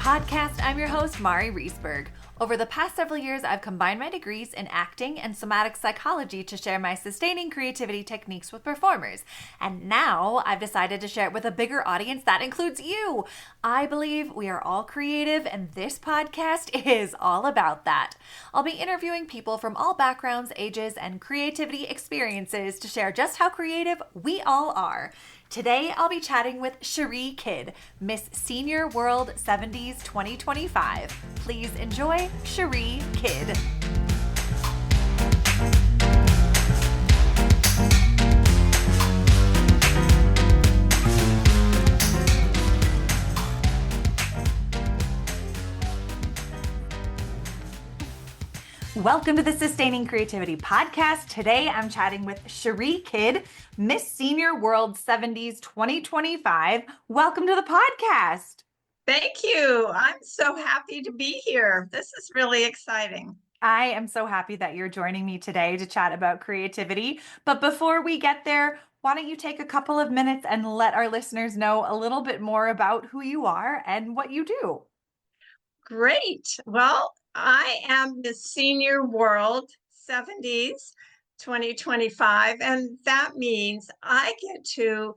podcast. I'm your host, Mari Riesberg. Over the past several years, I've combined my degrees in acting and somatic psychology to share my sustaining creativity techniques with performers. And now I've decided to share it with a bigger audience that includes you. I believe we are all creative, and this podcast is all about that. I'll be interviewing people from all backgrounds, ages, and creativity experiences to share just how creative we all are. Today, I'll be chatting with Cherie Kidd, Miss Senior World 70s 2025. Please enjoy Cherie Kidd. Welcome to the Sustaining Creativity Podcast. Today, I'm chatting with Cherie Kidd, Miss Senior World 70s 2025. Welcome to the podcast. Thank you. I'm so happy to be here. This is really exciting. I am so happy that you're joining me today to chat about creativity. But before we get there, why don't you take a couple of minutes and let our listeners know a little bit more about who you are and what you do? Great. Well, I am the Senior World 70s 2025, and that means I get to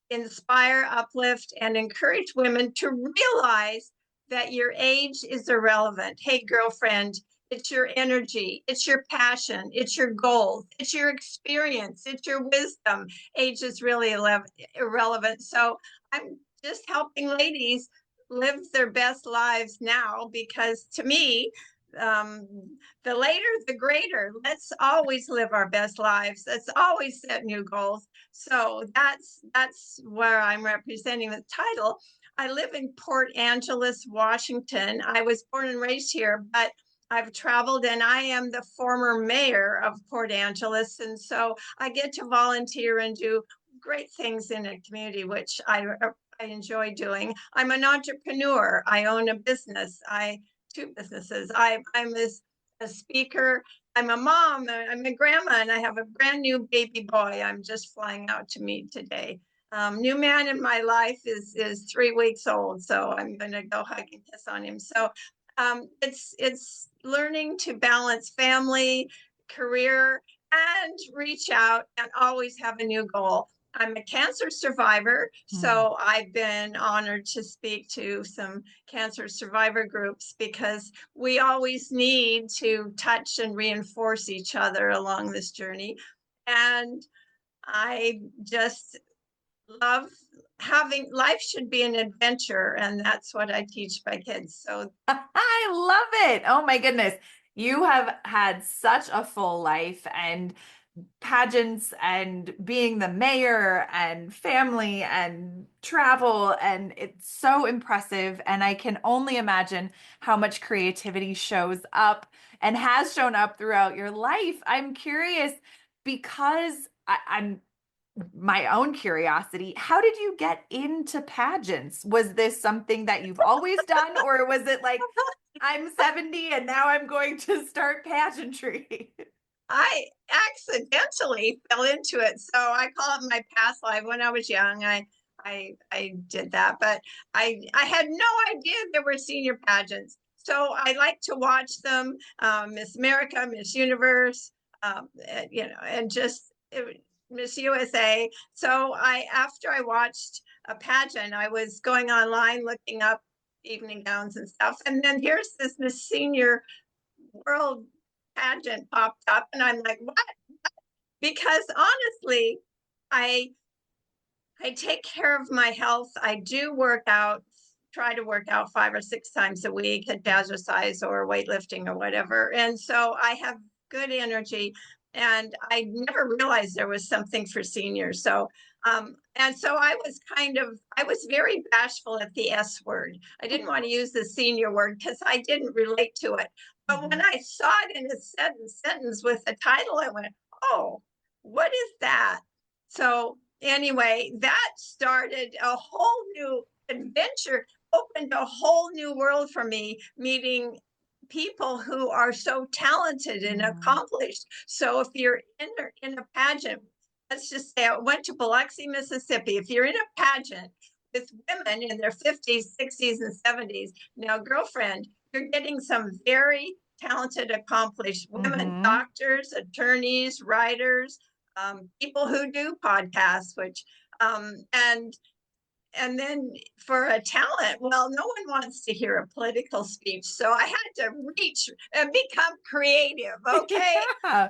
inspire, uplift, and encourage women to realize that your age is irrelevant. Hey, girlfriend, it's your energy, it's your passion, it's your goals, it's your experience, it's your wisdom. Age is really irrelevant. So I'm just helping ladies live their best lives now, because to me, um, the later, the greater. Let's always live our best lives. Let's always set new goals. So that's where I'm representing the title. I live in Port Angeles, Washington. I was born and raised here, but I've traveled, and I am the former mayor of Port Angeles. And so I get to volunteer and do great things in a community, which I enjoy doing. I'm an entrepreneur. I own a business. Two businesses. I'm a speaker. I'm a mom. I'm a grandma, and I have a brand new baby boy I'm just flying out to meet today. New man in my life is 3 weeks old, so I'm going to go hug and kiss on him. So it's learning to balance family, career, and reach out and always have a new goal. I'm a cancer survivor, so I've been honored to speak to some cancer survivor groups, because we always need to touch and reinforce each other along this journey. And I just love having life should be an adventure, and that's what I teach my kids. So I love it. Oh my goodness. You have had such a full life, and pageants and being the mayor and family and travel, and it's so impressive. And I can only imagine how much creativity shows up and has shown up throughout your life. I'm curious, because I'm my own curiosity, how did you get into pageants? Was this something that you've always done, or was it like, I'm 70 and now I'm going to start pageantry? I accidentally fell into it. So I call it my past life. When I was young, I did that, but I had no idea there were senior pageants. So I like to watch them, Miss America, Miss Universe, and just Miss USA. So after I watched a pageant, I was going online looking up evening gowns and stuff, and then here's this Miss Senior World pageant popped up, and I'm like, what? Because honestly, I take care of my health. I do work out, try to work out 5 or 6 times a week at jazzercise or weightlifting or whatever. And so I have good energy, and I never realized there was something for seniors. So and so I was very bashful at the S word. I didn't want to use the senior word because I didn't relate to it. But when I saw it in a sentence with a title, I went, oh, what is that? So anyway, that started a whole new adventure, opened a whole new world for me, meeting people who are so talented and accomplished. So if you're in a pageant, let's just say I went to Biloxi, Mississippi. If you're in a pageant, with women in their 50s, 60s, and 70s. Now, girlfriend, you're getting some very talented, accomplished women, Mm-hmm. doctors, attorneys, writers, people who do podcasts, which and then for a talent, well, no one wants to hear a political speech, so I had to reach and become creative. Okay, Yeah.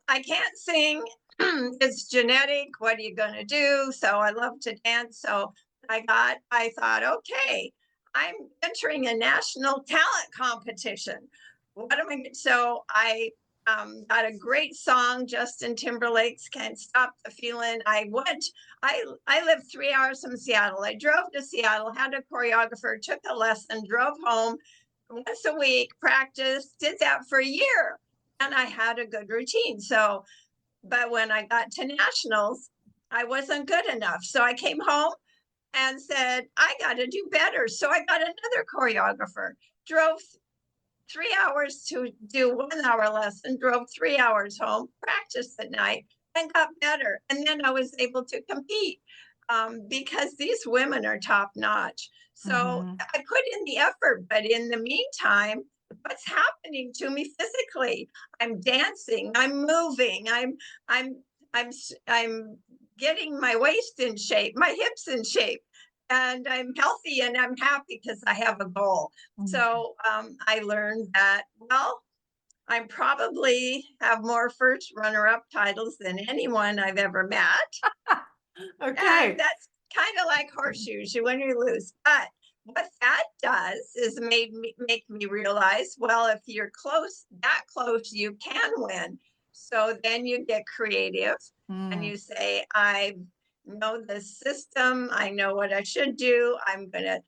I can't sing. It's genetic. What are you going to do? So I love to dance. So I thought, okay, I'm entering a national talent competition. What am I? So I got a great song, Justin Timberlake's "Can't Stop the Feeling." I lived 3 hours from Seattle. I drove to Seattle, had a choreographer, took a lesson, drove home once a week, practiced, did that for a year. And I had a good routine. So, but when I got to nationals, I wasn't good enough. So I came home and said, I got to do better. So I got another choreographer, drove 3 hours to do 1 hour lesson, drove 3 hours home, practiced at night, and got better. And then I was able to compete because these women are top notch. So Mm-hmm. I put in the effort, but in the meantime, what's happening to me physically? I'm dancing, I'm moving, I'm I'm I'm getting my waist in shape, my hips in shape, and I'm healthy and I'm happy because I have a goal. So I learned that, well, I probably have more first runner-up titles than anyone I've ever met. And Okay. that's kind of like horseshoes, you win or you lose. But what that does is make me realize, well, if you're that close, you can win. So then you get creative and Mm. you say, I know the system, I know what I should do. I'm gonna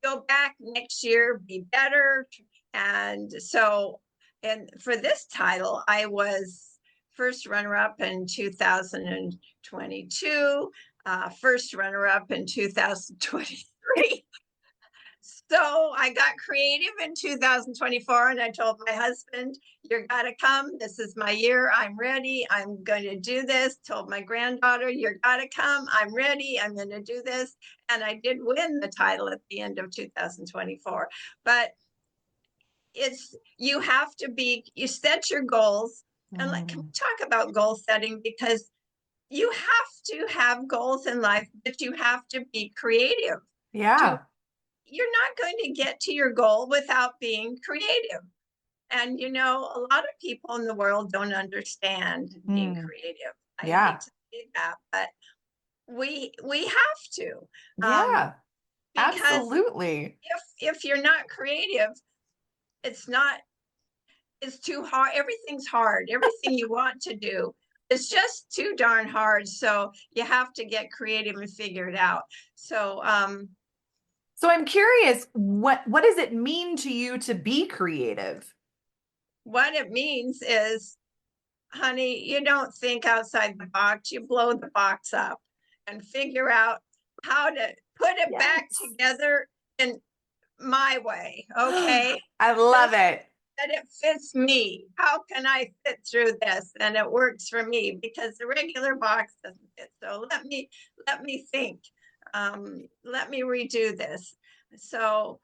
go back next year, be better. And so, and for this title, I was first runner up in 2022, first runner up in 2023. So I got creative in 2024 and I told my husband, you're gotta come. This is my year. I'm ready. I'm going to do this. Told my granddaughter, you're gotta come. I'm ready. I'm going to do this. And I did win the title at the end of 2024. But you have to you set your goals. And like, can we Mm. talk about goal setting? Because you have to have goals in life, but you have to be creative to Yeah. you're not going to get to your goal without being creative. And a lot of people in the world don't understand being Mm. creative. I hate Yeah. to say that, but we have to, Yeah. because Absolutely. if you're not creative, it's not it's too hard. Everything's hard. Everything you want to do is just too darn hard. So you have to get creative and figure it out. So So I'm curious, what does it mean to you to be creative? what it means is, honey, you don't think outside the box, you blow the box up and figure out how to put it back Yes. together in my way. Okay. I love Just it. that it fits me. How can I fit through this? And it works for me because the regular box doesn't fit. So let me think. Let me redo this. So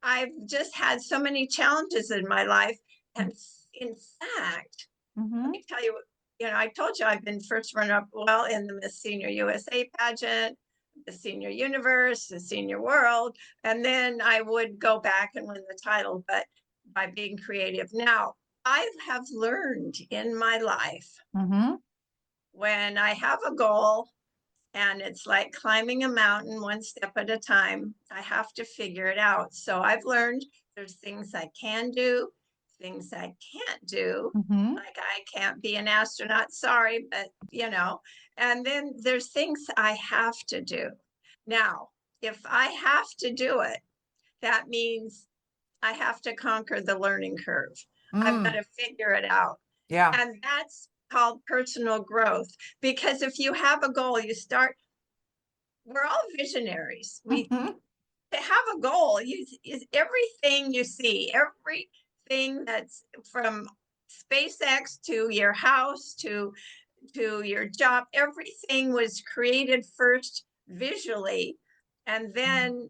I've just had so many challenges in my life. And in fact, let Mm-hmm. me tell you, I told you I've been first runner up well in the Miss Senior USA pageant, the Senior Universe, the Senior World, and then I would go back and win the title, but by being creative. Now, I have learned in my life Mm-hmm. when I have a goal and it's like climbing a mountain one step at a time. I have to figure it out. So I've learned there's things I can do, things I can't do. Mm-hmm. Like I can't be an astronaut, sorry, but and then there's things I have to do. Now, if I have to do it, that means I have to conquer the learning curve. I've got Mm. to figure it out. Yeah. And that's called personal growth. Because if you have a goal, we're all visionaries. We Mm-hmm. have a goal. Everything you see, everything that's from SpaceX to your house to to your job. Everything was created first visually, and then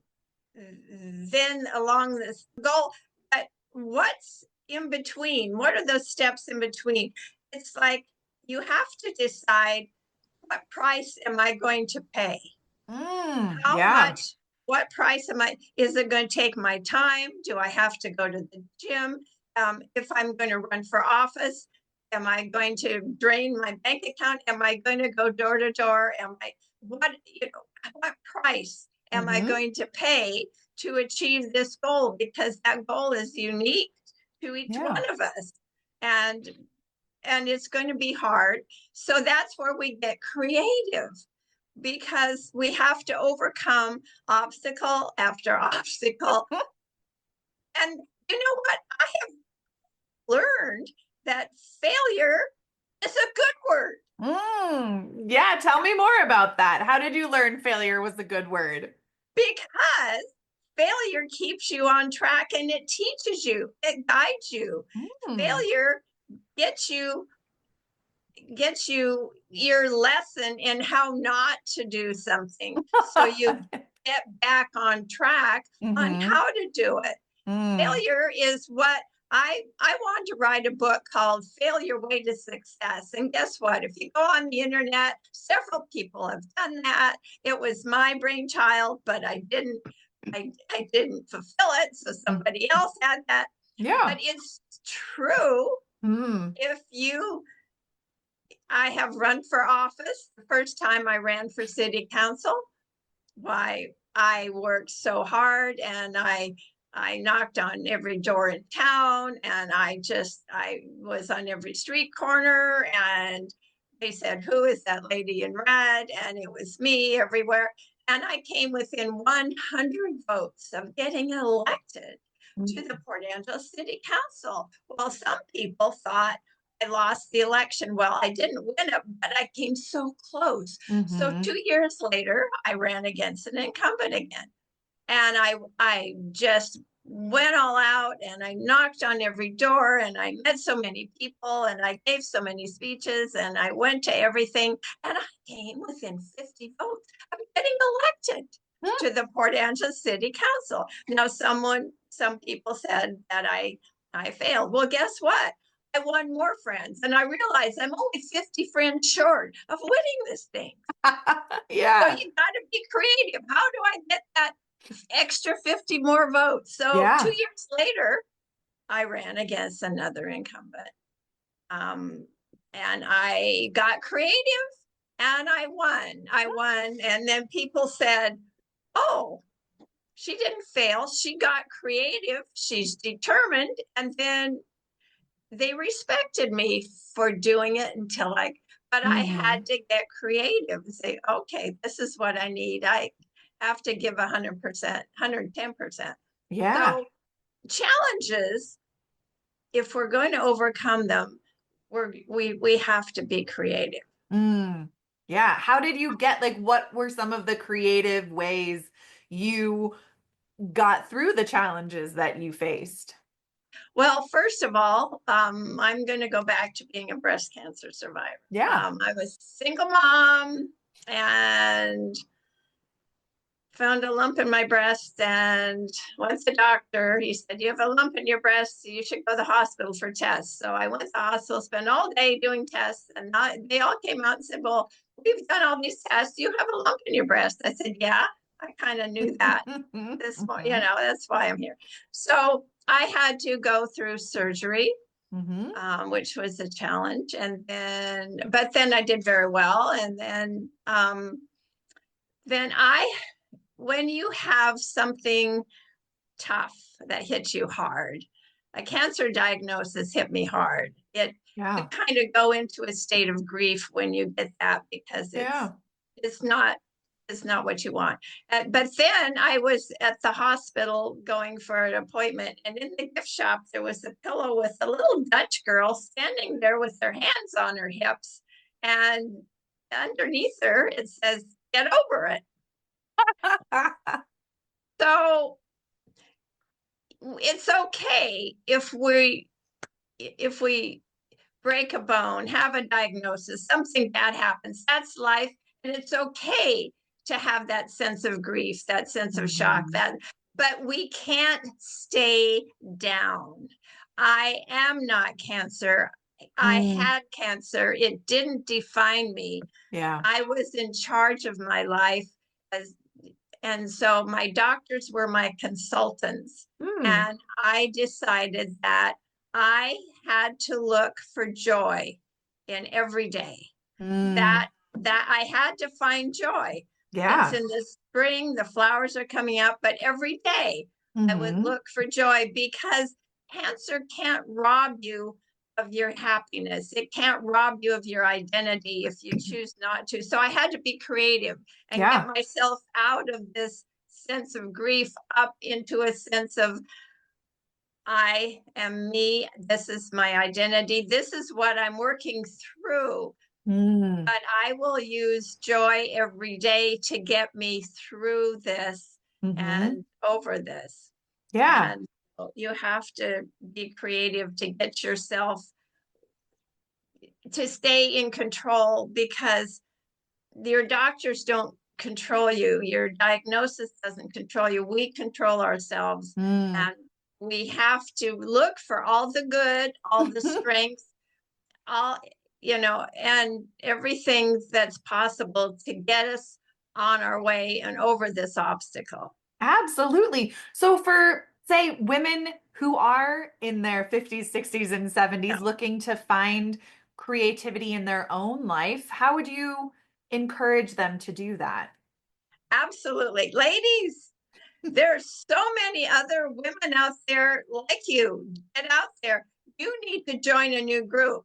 along this goal. But what's in between? What are those steps in between? It's like you have to decide, what price am I going to pay? How Yeah. much, what price am I, is it going to take my time? Do I have to go to the gym? If I'm going to run for office, am I going to drain my bank account? Am I going to go door to door? What price am I Hmm. going to pay to achieve this goal? Because that goal is unique to each Yeah. one of us. And it's going to be hard. So that's where we get creative, because we have to overcome obstacle after obstacle. And you know what? I have learned that failure is a good word, Yeah, tell me more about that. How did you learn failure was a good word? because failure keeps you on track and it teaches you, it guides you. Mm. Failure gets you your lesson in how not to do something, so you get back on track on Hmm. how to do it. Mm. Failure is what I want to write a book called Failure Way to Success. And guess what? If you go on the internet, several people have done that. It was my brainchild, but I didn't fulfill it. So somebody else had that. But Yeah. it's true. Mm. If you I have run for office. The first time I ran for city council, why, I worked so hard, and I knocked on every door in town, and I was on every street corner, and they said, "Who is that lady in red?" And it was me everywhere. And I came within 100 votes of getting elected to the Port Angeles City Council. Well, some people thought I lost the election. Well, I didn't win it, but I came so close. So Hmm. 2 years later, I ran against an incumbent again. And I just went all out, and I knocked on every door, and I met so many people, and I gave so many speeches, and I went to everything, and I came within 50 votes of getting elected to the Port Angeles City Council. Now, some people said that I failed. Well, guess what? I won more friends, and I realized I'm only 50 friends short of winning this thing. So Yeah. you got to be creative. How do I get that extra 50 more votes? So two Yeah. years later, I ran against another incumbent. Um, and I got creative, and I won. I won. And then people said, "Oh, she didn't fail. She got creative. She's determined." And then they respected me for doing it until but I had Hmm. to get creative and say, "Okay, this is what I need. I have to give 100%, 110%." Yeah. So challenges, if we're going to overcome them, we have to be creative. Mm. Yeah. How did you get, like, what were some of the creative ways you got through the challenges that you faced? Well, first of all, I'm going to go back to being a breast cancer survivor. Yeah. I was a single mom and found a lump in my breast, and once the doctor, he said, "You have a lump in your breast, so you should go to the hospital for tests." So I went to the hospital, spent all day doing tests, and they all came out and said, "Well, we've done all these tests, you have a lump in your breast." I said, "Yeah, I kind of knew that. That's why I'm here." So I had to go through surgery, Hmm. which was a challenge, and then I did very well. And then I when you have something tough that hits you hard, a cancer diagnosis hit me hard. You Yeah. kind of go into a state of grief when you get that, because Yeah. it's not it's not what you want. But then I was at the hospital going for an appointment, and in the gift shop there was a pillow with a little Dutch girl standing there with her hands on her hips, and underneath her it says, "Get over it." So it's okay if we break a bone, have a diagnosis, something bad happens. That's life. And it's okay to have that sense of grief, that sense of shock, Mhm. that, but we can't stay down. I am not cancer. I Mm. had cancer. It didn't define me. Yeah. I was in charge of my life as, and so my doctors were my consultants. Mm. And I decided that I had to look for joy in every day. Mm. That I had to find joy. It's Yeah. in the spring, the flowers are coming up, but every day I would Hmm. look for joy because cancer can't rob you of your happiness. It can't rob you of your identity if you choose not to. So I had to be creative and get Yeah. myself out of this sense of grief up into a sense of I am me. This is my identity. This is what I'm working through. Mm. But I will use joy every day to get me through this Hmm. and over this. Yeah. And you have to be creative to get yourself to stay in control because your doctors don't control you. Your diagnosis doesn't control you. We control ourselves. Mm. And we have to look for all the good, all the strength, all, and everything that's possible to get us on our way and over this obstacle. Absolutely. So for, say, women who are in their 50s, 60s, and Yeah, 70s looking to find creativity in their own life, how would you encourage them to do that? absolutely. Ladies, there's so many other women out there like you. Get out there. You need to join a new group.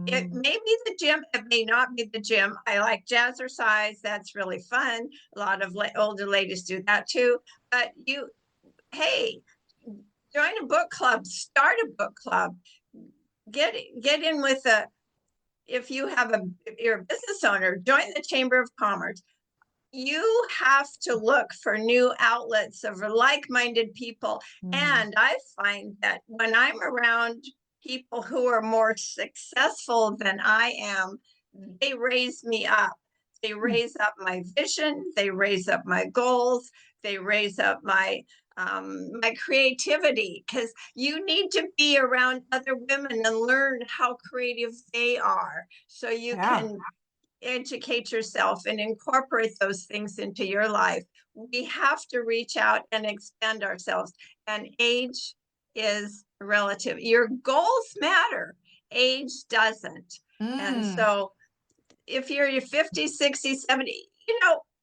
It Mm. may be the gym, it may not be the gym. I like jazzercise. That's really fun. A lot of older ladies do that too. But hey, join a book club, start a book club, get get in with a if you have a if you're a business owner, join the Chamber of Commerce. You have to look for new outlets of like-minded people. Mm. And I find that when I'm around people who are more successful than I am, they raise me up. They raise up my vision, they raise up my goals, they raise up my creativity because you need to be around other women and learn how creative they are so you Yeah. can educate yourself and incorporate those things into your life. We have to reach out and expand ourselves. And age is relative. Your goals matter, age doesn't. And Mm. so if you're your 50s, 60s, 70s,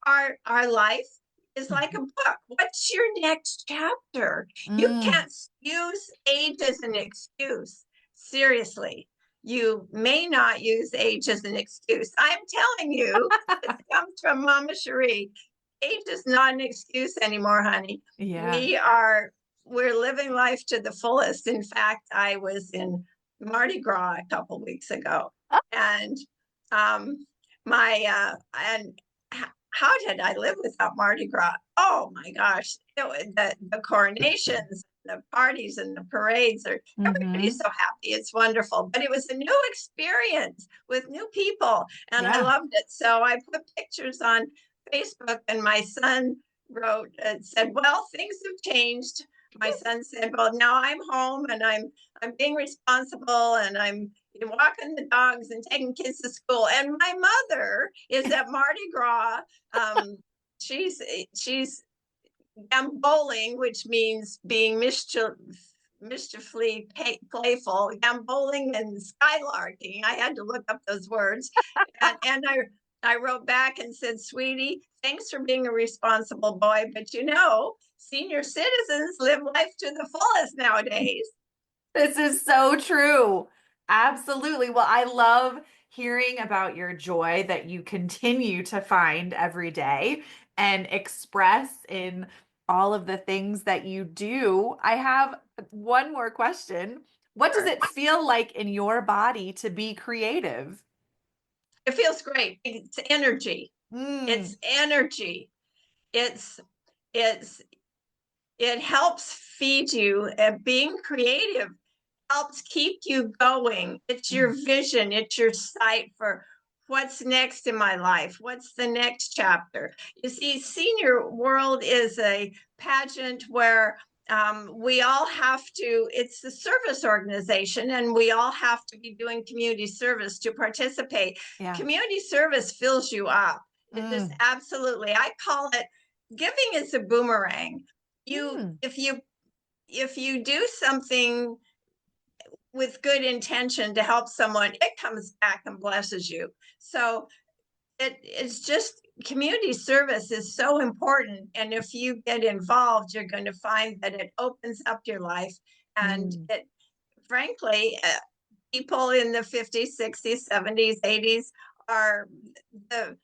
our life is like a book. What's your next chapter? You Mm. can't use age as an excuse. Seriously, you may not use age as an excuse. I'm telling you, this comes from Mama Cherie. Age is not an excuse anymore, honey. Yeah. We're living life to the fullest. In fact, I was in Mardi Gras a couple weeks ago, and um, and how did I live without Mardi Gras? Oh my gosh, the coronations, the parties, and the parades are everybody's Hmm. so happy. It's wonderful, but it was a new experience with new people, and I Yeah. loved it. So I put pictures on Facebook, and my son wrote said, "Well, things have changed." My son said, "Well, now I'm home and I'm being responsible and I'm walking the dogs and taking kids to school." And my mother is at Mardi Gras. Um, she's gamboling, which means being mischiefully playful, gamboling and skylarking. I had to look up those words, and I wrote back and said, "Sweetie, thanks for being a responsible boy, but senior citizens live life to the fullest nowadays." This is so true. Absolutely. Well, I love hearing about your joy that you continue to find every day and express in all of the things that you do. I have one more question. What does Sure. it feel like in your body to be creative? It feels great. It's energy. Mm. It's energy. It's it's it helps feed you and being creative helps keep you going. It's your vision, it's your sight for what's next in my life, what's the next chapter. You see, Senior World is a pageant where we all have to, it's the service organization, and we all have to be doing community service to participate. Yeah. Community service fills you up. It just absolutely, I call it, giving is a boomerang. If you do something with good intention to help someone, it comes back and blesses you. So it's just, community service is so important. And if you get involved, you're going to find that it opens up your life. And it, frankly, people in the 50s, 60s, 70s, 80s are the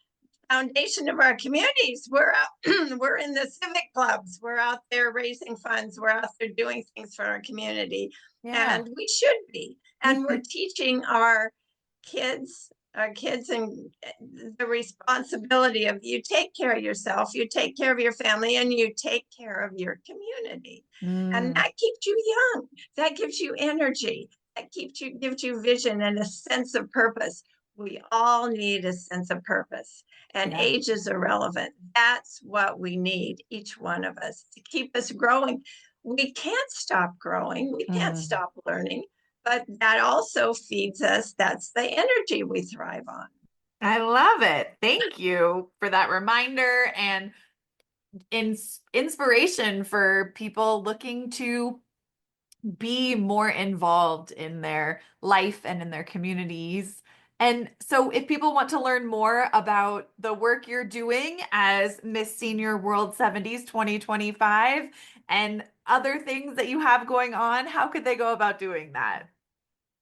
foundation of our communities. We're out, we're in the civic clubs. We're out there raising funds. We're out there doing things for our community. Yeah. And we should be. And we're teaching our kids and the responsibility of, you take care of yourself, you take care of your family, and you take care of your community. And that keeps you young. That gives you energy. That gives you vision and a sense of purpose. We all need a sense of purpose, and age is irrelevant. That's what we need, each one of us, to keep us growing. We can't stop growing. We can't stop learning, but that also feeds us. That's the energy we thrive on. I love it. Thank you for that reminder and inspiration for people looking to be more involved in their life and in their communities. And so if people want to learn more about the work you're doing as Miss Senior World 70s 2025 and other things that you have going on, how could they go about doing that?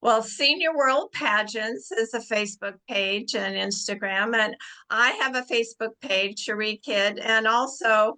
Well, Senior World Pageants is a Facebook page and Instagram, and I have a Facebook page, Cherie Kid, and also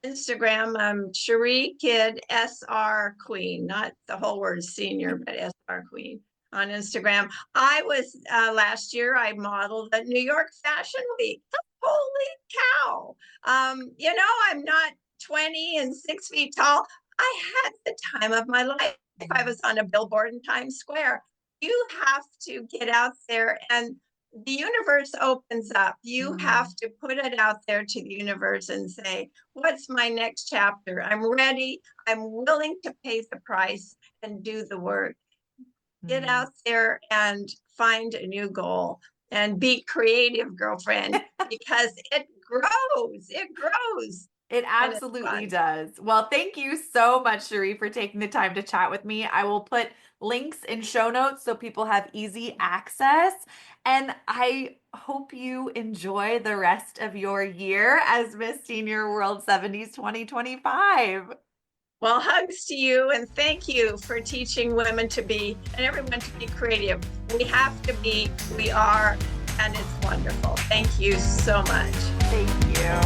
Instagram, Cherie Kid SR Queen, not the whole word senior, but SR Queen on Instagram. I was last year, I modeled at New York Fashion Week. Holy cow! I'm not 20 and 6 feet tall. I had the time of my life. If I was on a billboard in Times Square. You have to get out there, and the universe opens up. You have to put it out there to the universe and say, what's my next chapter? I'm ready. I'm willing to pay the price and do the work. Get out there and find a new goal and be creative, girlfriend, because it grows. It grows. It absolutely does. Well, thank you so much, Cherie, for taking the time to chat with me. I will put links in show notes so people have easy access. And I hope you enjoy the rest of your year as Miss Senior World 70s 2025. Well, hugs to you, and thank you for teaching women to be, and everyone to be creative. We have to be, we are, and it's wonderful. Thank you so much. Thank you.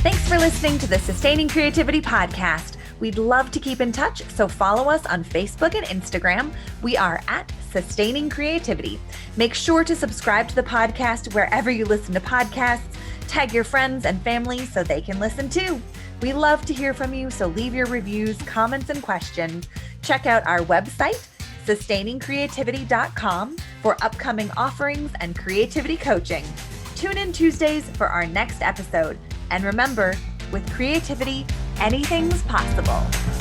Thanks for listening to the Sustaining Creativity Podcast. We'd love to keep in touch, so follow us on Facebook and Instagram. We are at Sustaining Creativity. Make sure to subscribe to the podcast wherever you listen to podcasts. Tag your friends and family so they can listen too. We love to hear from you, so leave your reviews, comments, and questions. Check out our website, sustainingcreativity.com, for upcoming offerings and creativity coaching. Tune in Tuesdays for our next episode. And remember, with creativity, anything's possible.